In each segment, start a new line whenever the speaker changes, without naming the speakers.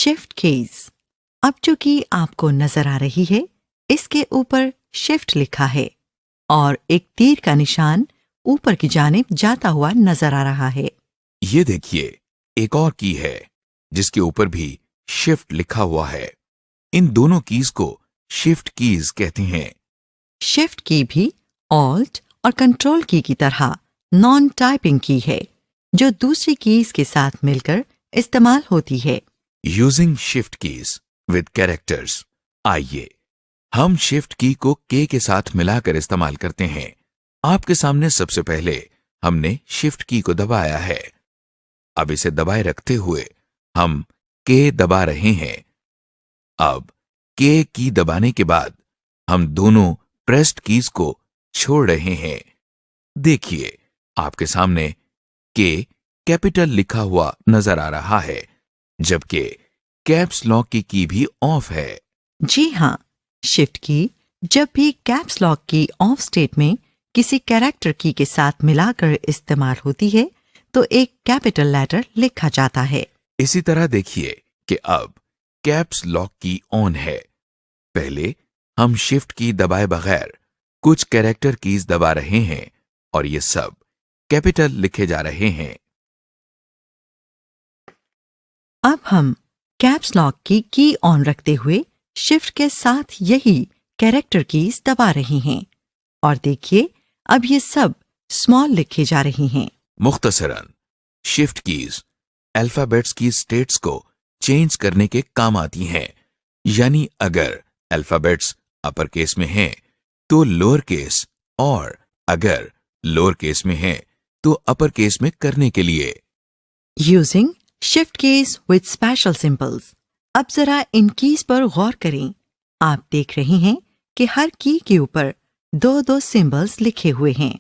Shift keys. اب جو کی آپ کو نظر آ رہی ہے اس کے اوپر شفٹ لکھا ہے اور ایک تیر کا نشان اوپر کی جانب جاتا ہوا نظر آ رہا ہے.
یہ دیکھیے ایک اور کی ہے جس کے اوپر بھی شفٹ لکھا ہوا ہے. ان دونوں کیز کو شفٹ کیز کہتے ہیں.
شفٹ کی بھی آلٹ اور کنٹرول کی طرح نان ٹائپنگ کی ہے جو دوسری کیز کے ساتھ مل کر استعمال ہوتی ہے.
Using shift keys with characters. آئیے ہم شفٹ کی کو کے ساتھ ملا کر استعمال کرتے ہیں. آپ کے سامنے سب سے پہلے ہم نے شفٹ کی کو دبایا ہے. اب اسے دبائے رکھتے ہوئے ہم کے دبا رہے ہیں. اب کے کی دبانے کے بعد ہم دونوں پریسڈ کیز کو چھوڑ رہے ہیں. دیکھیے آپ کے سامنے کے کیپٹل لکھا ہوا نظر آ رہا ہے جبکہ کیپس لاک کی بھی آف ہے.
جی ہاں، شفٹ کی جب بھی کیپس لاک کی آف اسٹیٹ میں کسی کیریکٹر کی کے ساتھ ملا کر استعمال ہوتی ہے تو ایک کیپٹل لیٹر لکھا جاتا ہے.
اسی طرح دیکھیے کہ اب کیپس لاک کی آن ہے. پہلے ہم شفٹ کی دبائے بغیر کچھ کیریکٹر کیز دبا رہے ہیں اور یہ سب کیپٹل لکھے جا رہے ہیں.
اب ہم کیپس لاک کی آن رکھتے ہوئے شفٹ کے ساتھ یہی کیریکٹر کیز دبا رہے ہیں اور دیکھیے اب یہ سب اسمال لکھے جا رہی ہیں.
مختصراً شفٹ کیز الفابیٹس کی اسٹیٹس کو چینج کرنے کے کام آتی ہیں. یعنی اگر الفابیٹس اپر کیس میں ہیں تو لوور کیس اور اگر لوور کیس میں ہیں تو اپر کیس میں کرنے کے لیے.
Using shift keys with special symbols. اب ذرا ان کیز پر غور کریں. آپ دیکھ رہے ہیں کہ ہر کی کے اوپر دو سمبلز لکھے ہوئے ہیں.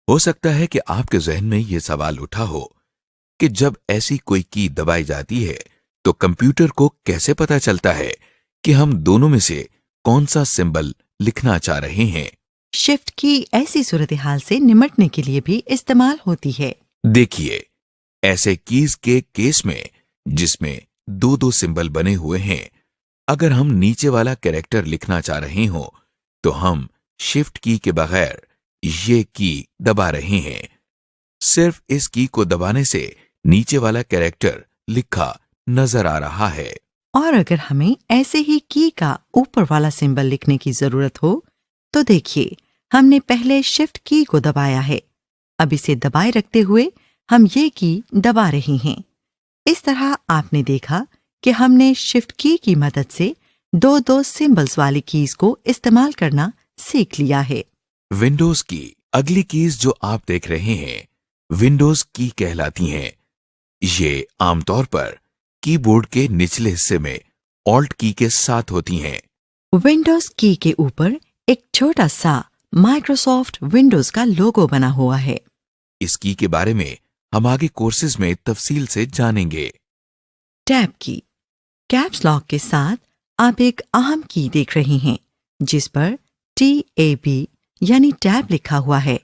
ہو سکتا ہے کہ آپ کے ذہن میں یہ سوال اٹھا ہو کہ جب ایسی کوئی کی دبائی جاتی ہے تو کمپیوٹر کو کیسے پتا چلتا ہے کہ ہم دونوں میں سے کون سا سمبل لکھنا چاہ رہے ہیں.
شفٹ کی ایسی صورتحال سے نمٹنے کے لیے بھی استعمال ہوتی ہے.
دیکھیے ایسے کیز کے کیس میں جس میں دو سمبل بنے ہوئے ہیں اگر ہم نیچے والا کیریکٹر لکھنا چاہ رہے ہوں تو ہم شفٹ کی کے بغیر یہ کی دبا رہے ہیں. صرف اس کی کو دبانے سے نیچے والا کیریکٹر لکھا نظر آ رہا ہے.
اور اگر ہمیں ایسے ہی کی کا اوپر والا سمبل لکھنے کی ضرورت ہو تو دیکھیے ہم نے پہلے شفٹ کی کو دبایا ہے. اب اسے دبائے رکھتے ہوئے ہم یہ کی دبا رہے ہیں. اس طرح آپ نے دیکھا کہ ہم نے شفٹ کی مدد سے دو سمبلز والی کیز کو استعمال کرنا سیکھ لیا ہے.
ونڈوز کی اگلی کیز جو آپ دیکھ رہے ہیں ونڈوز کی کہلاتی ہیں. یہ عام طور پر کی بورڈ کے نچلے حصے میں آلٹ کی کے ساتھ ہوتی ہیں.
ونڈوز کی کے اوپر ایک چھوٹا سا مائکروسافٹ ونڈوز کا لوگو بنا ہوا ہے.
اس کی کے بارے میں ہم آگے کورسز میں تفصیل سے جانیں گے.
ٹیب کی کیپس لاک کے ساتھ آپ ایک اہم کی دیکھ رہے ہیں جس پر TAB یعنی ٹیب لکھا ہوا ہے.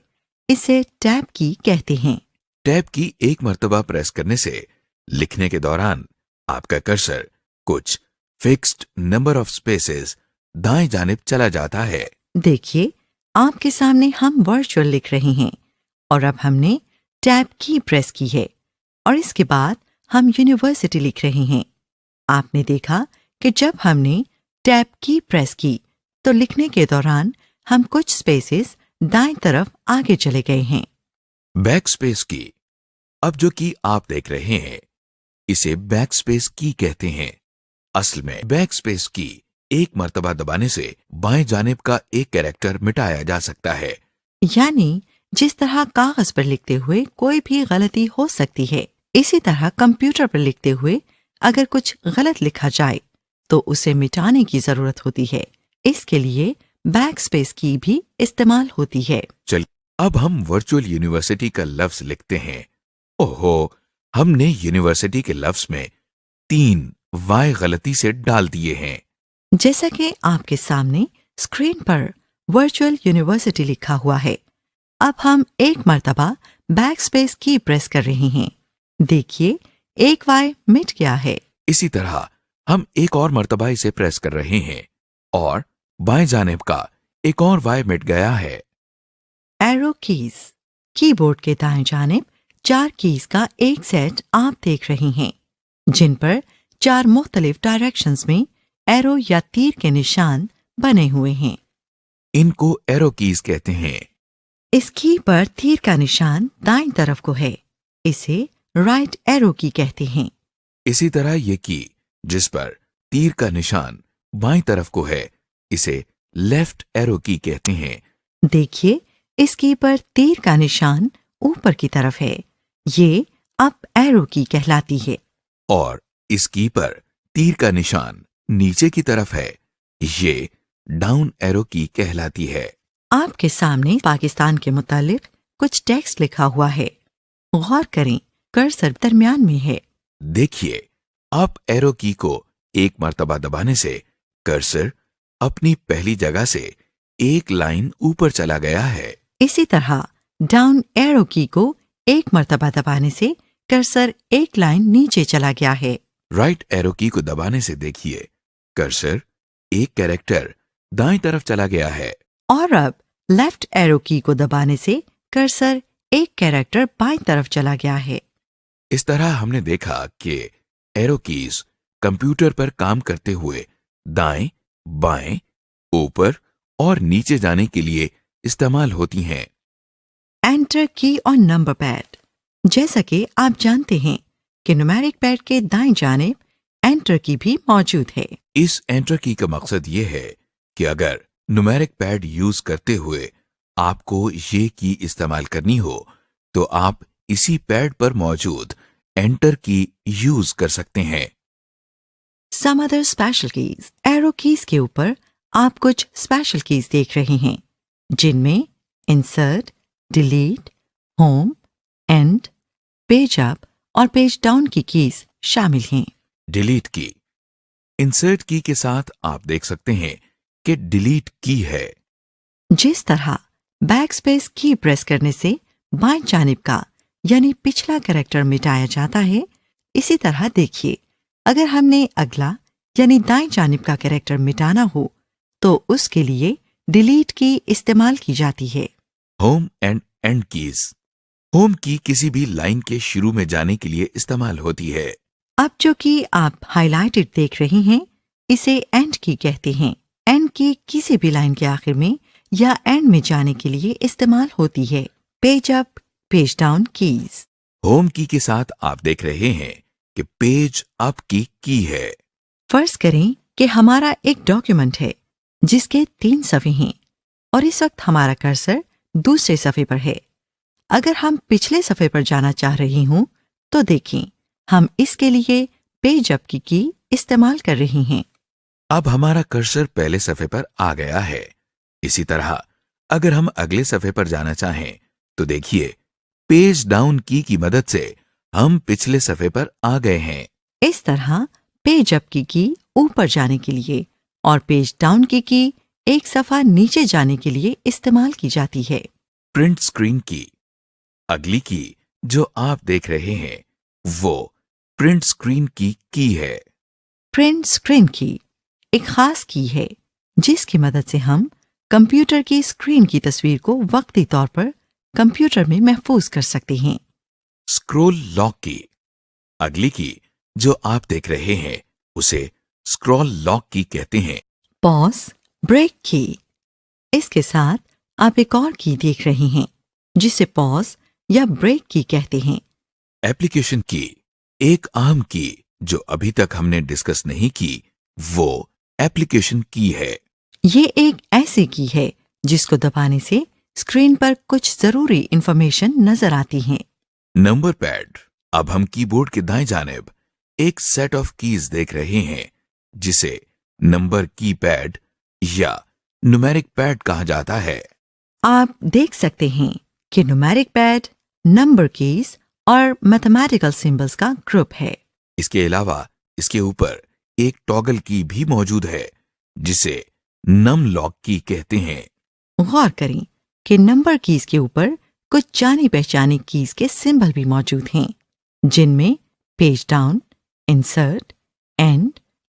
اسے ٹیب کی کہتے ہیں.
ٹیب کی ایک مرتبہ پریس کرنے سے لکھنے کے دوران آپ کا کرسر کچھ فکسڈ نمبر آف سپیسز دائیں جانب چلا جاتا ہے.
دیکھیے آپ کے سامنے ہم ورچوئل لکھ رہے ہیں اور اب ہم نے ٹیب کی پریس کی ہے اور اس کے بعد ہم یونیورسٹی لکھ رہے ہیں. آپ نے دیکھا کہ جب ہم نے ٹیب کی پریس کی تو لکھنے کے دوران ہم کچھ سپیسز دائیں طرف آگے چلے گئے ہیں.
بیک سپیس کی اب جو کی آپ دیکھ رہے ہیں اسے بیک سپیس کی کہتے ہیں. اصل میں بیک سپیس کی ایک مرتبہ دبانے سے بائیں جانب کا ایک کیریکٹر مٹایا جا سکتا ہے.
یعنی جس طرح کاغذ پر لکھتے ہوئے کوئی بھی غلطی ہو سکتی ہے اسی طرح کمپیوٹر پر لکھتے ہوئے اگر کچھ غلط لکھا جائے تو اسے مٹانے کی ضرورت ہوتی ہے. اس کے لیے بیک سپیس کی بھی استعمال ہوتی ہے.
چل اب ہم ورچوئل یونیورسٹی کا لفظ لکھتے ہیں. اوہو ہم نے یونیورسٹی کے لفظ میں 3 وائے غلطی سے ڈال دیے ہیں.
جیسا کہ آپ کے سامنے اسکرین پر ورچوئل یونیورسٹی لکھا ہوا ہے. اب ہم ایک مرتبہ بیک سپیس کی پریس کر رہے ہیں. دیکھیے ایک وائے مٹ گیا ہے.
اسی طرح ہم ایک اور مرتبہ اسے پریس کر رہے ہیں اور بائیں جانب کا ایک اور وائی مٹ گیا ہے۔
ایرو کیز، کی بورڈ کے دائیں جانب 4 کیز کا ایک سیٹ آپ دیکھ رہے ہیں جن پر 4 مختلف ڈائریکشنز میں ایرو یا تیر کے نشان بنے ہوئے ہیں۔
ان کو ایرو کیز کہتے ہیں۔
اس کی پر تیر کا نشان دائیں طرف کو ہے، اسے رائٹ ایرو کی کہتے ہیں۔
اسی طرح یہ کی جس پر تیر کا نشان بائیں طرف کو ہے اسے لیفٹ ایرو کی کہتے ہیں۔
دیکھیے اس کی پر تیر کا نشان اوپر کی طرف ہے، یہ اپ ایرو کی کہلاتی ہے۔
اور اس کی پر تیر کا نشان نیچے کی طرف ہے، یہ ڈاؤن ایرو کی کہلاتی ہے۔
آپ کے سامنے پاکستان کے متعلق کچھ ٹیکسٹ لکھا ہوا ہے، غور کریں کرسر درمیان میں ہے۔
دیکھیے اپ ایرو کی کو ایک مرتبہ دبانے سے کرسر اپنی پہلی جگہ سے ایک لائن اوپر چلا گیا ہے۔
اسی طرح ڈاؤن ایرو کی کو ایک مرتبہ دبانے سے کرسر ایک لائن نیچے چلا گیا ہے۔
رائٹ ایرو کی کو دبانے سے دیکھیے کرسر ایک کیریکٹر دائیں طرف چلا گیا ہے۔
اور اب لیفٹ ایرو کی کو دبانے سے کرسر ایک کیریکٹر بائیں طرف چلا گیا ہے۔
اس طرح ہم نے دیکھا کہ ایرو کیز کمپیوٹر پر کام کرتے ہوئے دائیں، بائیں، اوپر اور نیچے جانے کے لیے استعمال ہوتی ہیں۔
انٹر کی اور نمبر پیڈ، جیسا کہ آپ جانتے ہیں کہ نومیرک پیڈ کے دائیں جانب انٹر کی بھی موجود ہے۔
اس انٹر کی کا مقصد یہ ہے کہ اگر نومیرک پیڈ یوز کرتے ہوئے آپ کو یہ کی استعمال کرنی ہو تو آپ اسی پیڈ پر موجود انٹر کی یوز کر سکتے ہیں۔
Some other special keys, arrow keys کے اوپر آپ کچھ اسپیشل کیز دیکھ رہے ہیں جن میں insert, delete, home, end, page up اور پیج ڈاؤن کی کیز شامل ہیں۔
ڈیلیٹ کی، انسرٹ کی کے ساتھ آپ دیکھ سکتے ہیں کہ ڈیلیٹ کی ہے۔
جس طرح بیک اسپیس کی پریس کرنے سے بائیں جانب کا یعنی پچھلا کریکٹر مٹایا جاتا ہے، اسی طرح دیکھیے اگر ہم نے اگلا یعنی دائیں جانب کا کریکٹر مٹانا ہو تو اس کے لیے ڈیلیٹ کی استعمال کی جاتی ہے۔
Home and and keys, home کی کسی بھی لائن کے شروع میں جانے کے لیے استعمال ہوتی ہے۔
اب جو کہ آپ ہائی لائٹڈ دیکھ رہے ہیں اسے اینڈ کی کہتے ہیں۔ اینڈ کی کسی بھی لائن کے آخر میں یا اینڈ میں جانے کے لیے استعمال ہوتی ہے۔ پیج اپ، پیج ڈاؤن کیز،
ہوم کی کے ساتھ آپ دیکھ رہے ہیں کہ پیج اپ کی ہے۔
فرض کریں کہ ہمارا ایک ڈاکیومنٹ ہے جس کے 3 صفحے ہیں اور اس وقت ہمارا کرسر دوسرے صفحے پر ہے۔ اگر ہم پچھلے صفحے پر جانا چاہ رہی ہوں تو دیکھیں ہم اس کے لیے پیج اپ کی استعمال کر رہی ہیں۔
اب ہمارا کرسر پہلے صفحے پر آ گیا ہے۔ اسی طرح اگر ہم اگلے صفحے پر جانا چاہیں تو دیکھیے پیج ڈاؤن کی مدد سے ہم پچھلے صفحے پر آ گئے ہیں۔
اس طرح پیج اپ کی اوپر جانے کے لیے اور پیج ڈاؤن کی ایک صفحہ نیچے جانے کے لیے استعمال کی جاتی ہے۔
پرنٹ اسکرین کی، اگلی کی جو آپ دیکھ رہے ہیں وہ پرنٹ اسکرین کی ہے۔
پرنٹ اسکرین کی ایک خاص کی ہے جس کی مدد سے ہم کمپیوٹر کی اسکرین کی تصویر کو وقتی طور پر کمپیوٹر میں محفوظ کر سکتے ہیں۔
اسکرول لاک کی، اگلی کی جو آپ دیکھ رہے ہیں اسے اسکرول لاک کی کہتے ہیں۔
پاز، بریک کی، اس کے ساتھ آپ ایک اور کی دیکھ رہے ہیں جسے پاز یا بریک کی کہتے ہیں۔
ایپلیکیشن کی، ایک اہم کی جو ابھی تک ہم نے ڈسکس نہیں کی وہ ایپلیکیشن کی ہے۔
یہ ایک ایسی کی ہے جس کو دبانے سے اسکرین پر کچھ ضروری انفارمیشن نظر آتی ہیں۔
نمبر پیڈ، اب ہم کی بورڈ کے دائیں جانب ایک سیٹ آف کیز دیکھ رہے ہیں جسے نمبر کی پیڈ یا نومیرک پیڈ کہا جاتا ہے۔
آپ دیکھ سکتے ہیں کہ نومیرک پیڈ، نمبر کیز اور میتھمیٹیکل سمبلز کا گروپ ہے۔
اس کے علاوہ اس کے اوپر ایک ٹاگل کی بھی موجود ہے جسے نم لاک کی کہتے ہیں۔
غور کریں کہ نمبر کیز کے اوپر کچھ جانی پہچانی کیز کے سمبل بھی موجود ہیں جن میں پیج ڈاؤن، انسرٹ، اینڈ،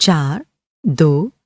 4, 2